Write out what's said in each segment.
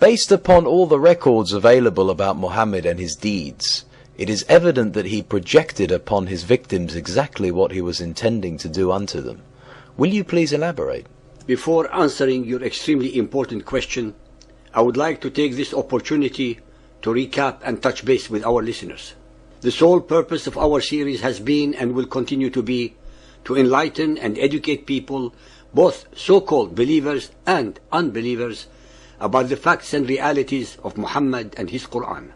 Based upon all the records available about Muhammad and his deeds, it is evident that he projected upon his victims exactly what he was intending to do unto them. Will you please elaborate? Before answering your extremely important question, I would like to take this opportunity to recap and touch base with our listeners. The sole purpose of our series has been and will continue to be to enlighten and educate people, both so-called believers and unbelievers, about the facts and realities of Muhammad and his Quran,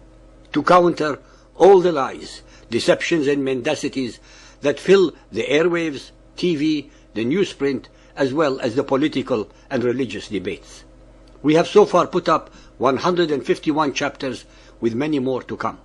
to counter all the lies, deceptions and mendacities that fill the airwaves, TV, the newsprint, as well as the political and religious debates. We have so far put up 151 chapters with many more to come,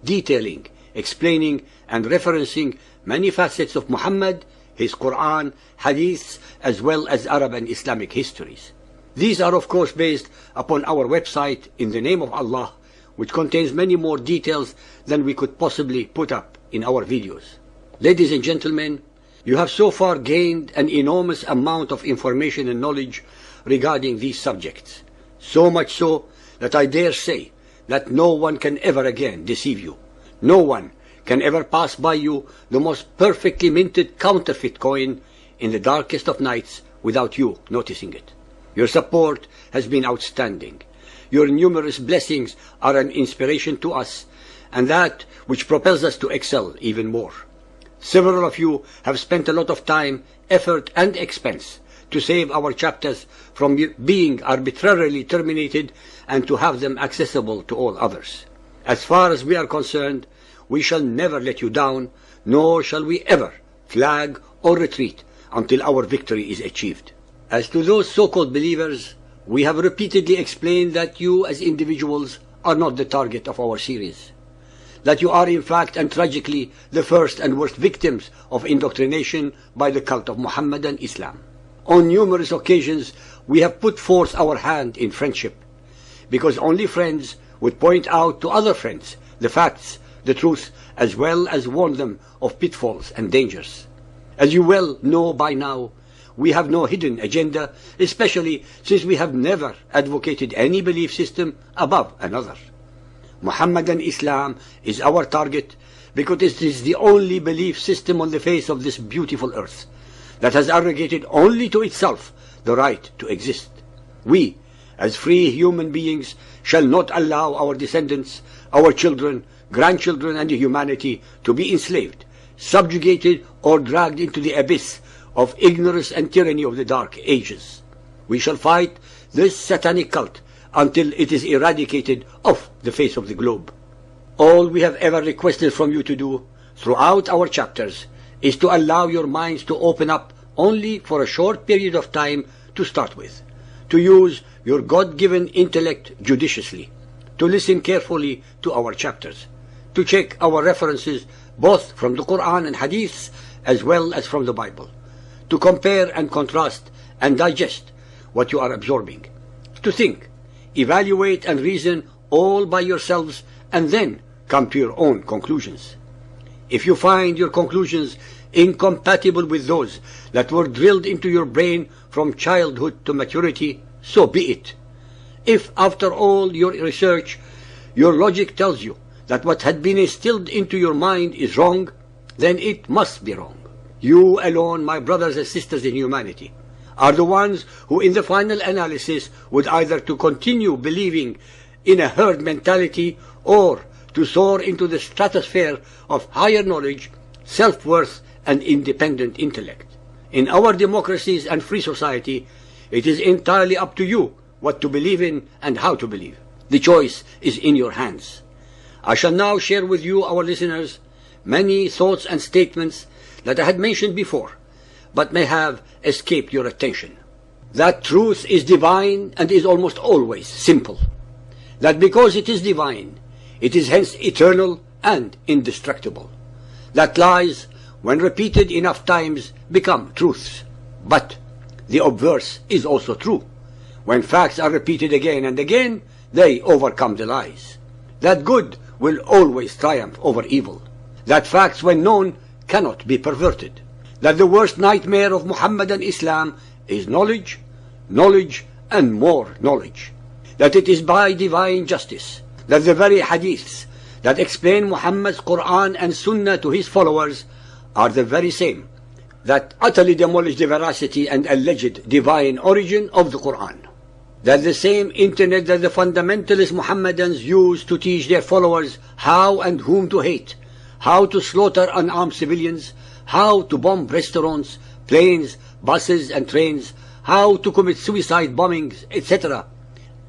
detailing, explaining and referencing many facets of Muhammad, his Quran, hadiths, as well as Arab and Islamic histories. These are of course based upon our website In the Name of Allah, which contains many more details than we could possibly put up in our videos. Ladies and gentlemen, you have so far gained an enormous amount of information and knowledge regarding these subjects, so much so that I dare say that no one can ever again deceive you. No one can ever pass by you the most perfectly minted counterfeit coin in the darkest of nights without you noticing it. Your support has been outstanding. Your numerous blessings are an inspiration to us, and that which propels us to excel even more. Several of you have spent a lot of time, effort and expense to save our chapters from being arbitrarily terminated and to have them accessible to all others. As far as we are concerned, we shall never let you down, nor shall we ever flag or retreat until our victory is achieved. As to those so-called believers, we have repeatedly explained that you as individuals are not the target of our series, that you are in fact and tragically the first and worst victims of indoctrination by the cult of Muhammadan Islam. On numerous occasions we have put forth our hand in friendship, because only friends would point out to other friends the facts, the truth, as well as warn them of pitfalls and dangers. As you well know by now, we have no hidden agenda, especially since we have never advocated any belief system above another. Muhammadan Islam is our target because it is the only belief system on the face of this beautiful earth that has arrogated only to itself the right to exist. We, as free human beings, shall not allow our descendants, our children, grandchildren and humanity to be enslaved, subjugated or dragged into the abyss of ignorance and tyranny of the Dark Ages. We shall fight this satanic cult until it is eradicated off the face of the globe. All we have ever requested from you to do throughout our chapters is to allow your minds to open up only for a short period of time to start with, to use your God-given intellect judiciously, to listen carefully to our chapters, to check our references both from the Quran and Hadiths as well as from the Bible, to compare and contrast and digest what you are absorbing, to think, evaluate and reason all by yourselves and then come to your own conclusions. If you find your conclusions incompatible with those that were drilled into your brain from childhood to maturity, so be it. If after all your research, your logic tells you that what had been instilled into your mind is wrong, then it must be wrong. You alone, my brothers and sisters in humanity, are the ones who in the final analysis would either to continue believing in a herd mentality or to soar into the stratosphere of higher knowledge, self-worth and independent intellect. In our democracies and free society, it is entirely up to you what to believe in and how to believe. The choice is in your hands. I shall now share with you, our listeners, many thoughts and statements that I had mentioned before, but may have escaped your attention. That truth is divine and is almost always simple. That because it is divine, it is hence eternal and indestructible. That lies, when repeated enough times, become truths. But the obverse is also true. When facts are repeated again and again, they overcome the lies. That good will always triumph over evil. That facts, when known, cannot be perverted. That the worst nightmare of Muhammadan Islam is knowledge, knowledge, and more knowledge. that it is by divine justice that the very hadiths that explain Muhammad's Quran and Sunnah to his followers are the very same that utterly demolish the veracity and alleged divine origin of the Quran. That the same internet that the fundamentalist Muhammadans use to teach their followers how and whom to hate, how to slaughter unarmed civilians, how to bomb restaurants, planes, buses and trains, how to commit suicide bombings, etc.,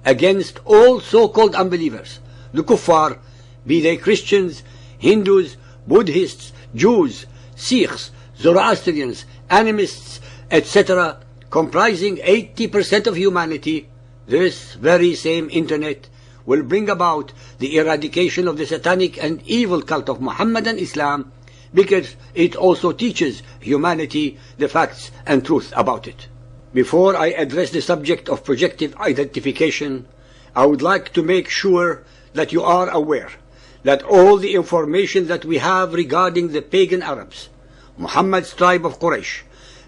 against all so-called unbelievers, the kuffar, be they Christians, Hindus, Buddhists, Jews, Sikhs, Zoroastrians, animists, etc., comprising 80% of humanity, this very same internet will bring about the eradication of the satanic and evil cult of Muhammadan Islam, because it also teaches humanity the facts and truth about it. Before I address the subject of projective identification, I would like to make sure that you are aware that all the information that we have regarding the pagan Arabs, Muhammad's tribe of Quraysh,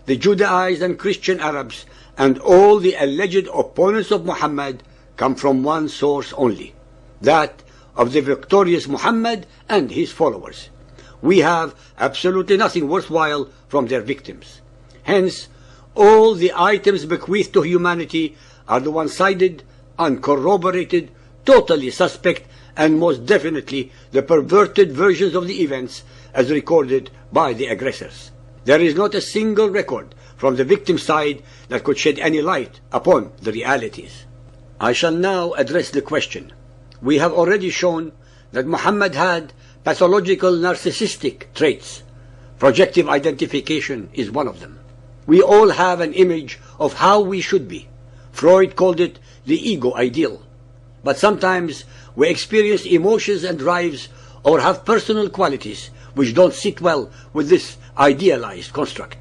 the Judaized and Christian Arabs, and all the alleged opponents of Muhammad come from one source only, that of the victorious Muhammad and his followers. We have absolutely nothing worthwhile from their victims. Hence, all the items bequeathed to humanity are the one-sided, uncorroborated, totally suspect, and most definitely the perverted versions of the events as recorded by the aggressors. There is not a single record from the victim side that could shed any light upon the realities. I shall now address the question. We have already shown that Muhammad had pathological narcissistic traits. Projective identification is one of them. We all have an image of how we should be. Freud called it the ego ideal. But sometimes we experience emotions and drives or have personal qualities which don't sit well with this idealized construct.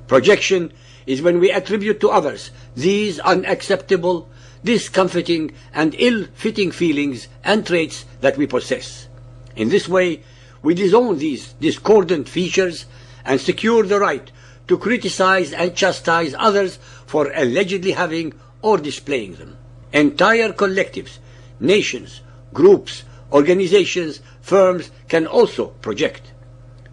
Projection is when we attribute to others these unacceptable, discomforting, and ill-fitting feelings and traits that we possess. In this way, we disown these discordant features and secure the right to criticize and chastise others for allegedly having or displaying them. Entire collectives, nations, groups, organizations, firms can also project.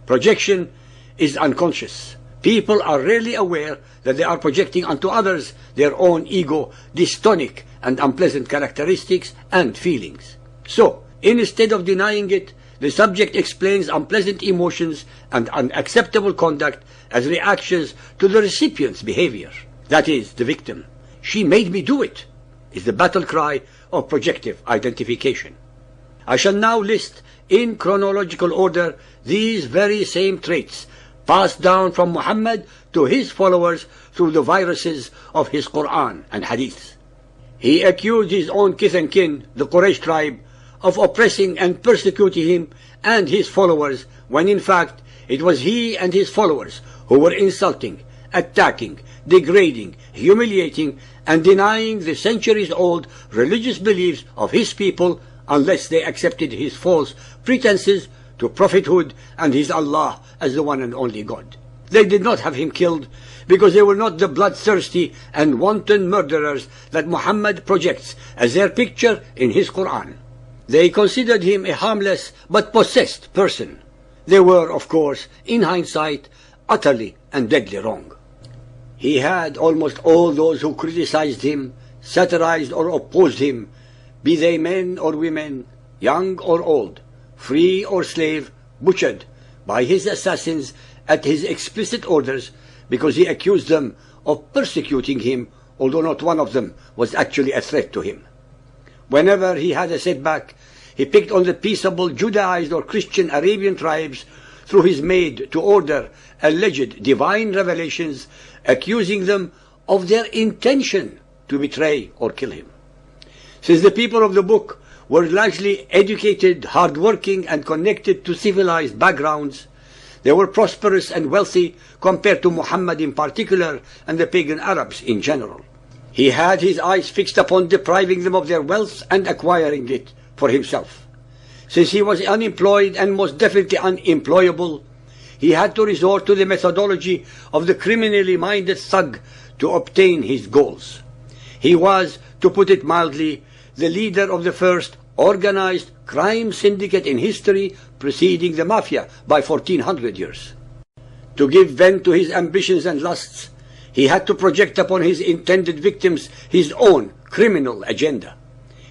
Projection is unconscious. People are rarely aware that they are projecting onto others their own ego, dystonic and unpleasant characteristics and feelings. So, instead of denying it, the subject explains unpleasant emotions and unacceptable conduct as reactions to the recipient's behavior. That is, the victim. She made me do it, is the battle cry of projective identification. I shall now list in chronological order these very same traits passed down from Muhammad to his followers through the viruses of his Quran and Hadith. He accused his own kith and kin, the Quraysh tribe, of oppressing and persecuting him and his followers, when in fact it was he and his followers who were insulting, attacking, degrading, humiliating, and denying the centuries-old religious beliefs of his people unless they accepted his false pretenses to prophethood and his Allah as the one and only God. They did not have him killed because they were not the bloodthirsty and wanton murderers that Muhammad projects as their picture in his Quran. They considered him a harmless but possessed person. They were, of course, in hindsight, utterly and deadly wrong. He had almost all those who criticized him, satirized or opposed him, be they men or women, young or old, free or slave, butchered by his assassins at his explicit orders because he accused them of persecuting him, although not one of them was actually a threat to him. Whenever he had a setback, he picked on the peaceable Judaized or Christian Arabian tribes through his made-to-order alleged divine revelations, accusing them of their intention to betray or kill him. Since the people of the book were largely educated, hard-working, and connected to civilized backgrounds, they were prosperous and wealthy compared to Muhammad in particular and the pagan Arabs in general. He had his eyes fixed upon depriving them of their wealth and acquiring it for himself. Since he was unemployed and most definitely unemployable, he had to resort to the methodology of the criminally minded thug to obtain his goals. He was, to put it mildly, the leader of the first organized crime syndicate in history, preceding the mafia by 1400 years. To give vent to his ambitions and lusts, he had to project upon his intended victims his own criminal agenda.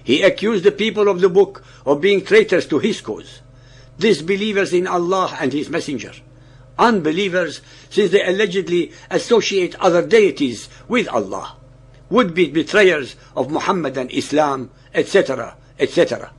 He accused the people of the book of being traitors to his cause, disbelievers in Allah and his messenger, unbelievers since they allegedly associate other deities with Allah, would-be betrayers of Muhammad and Islam, etc., etc.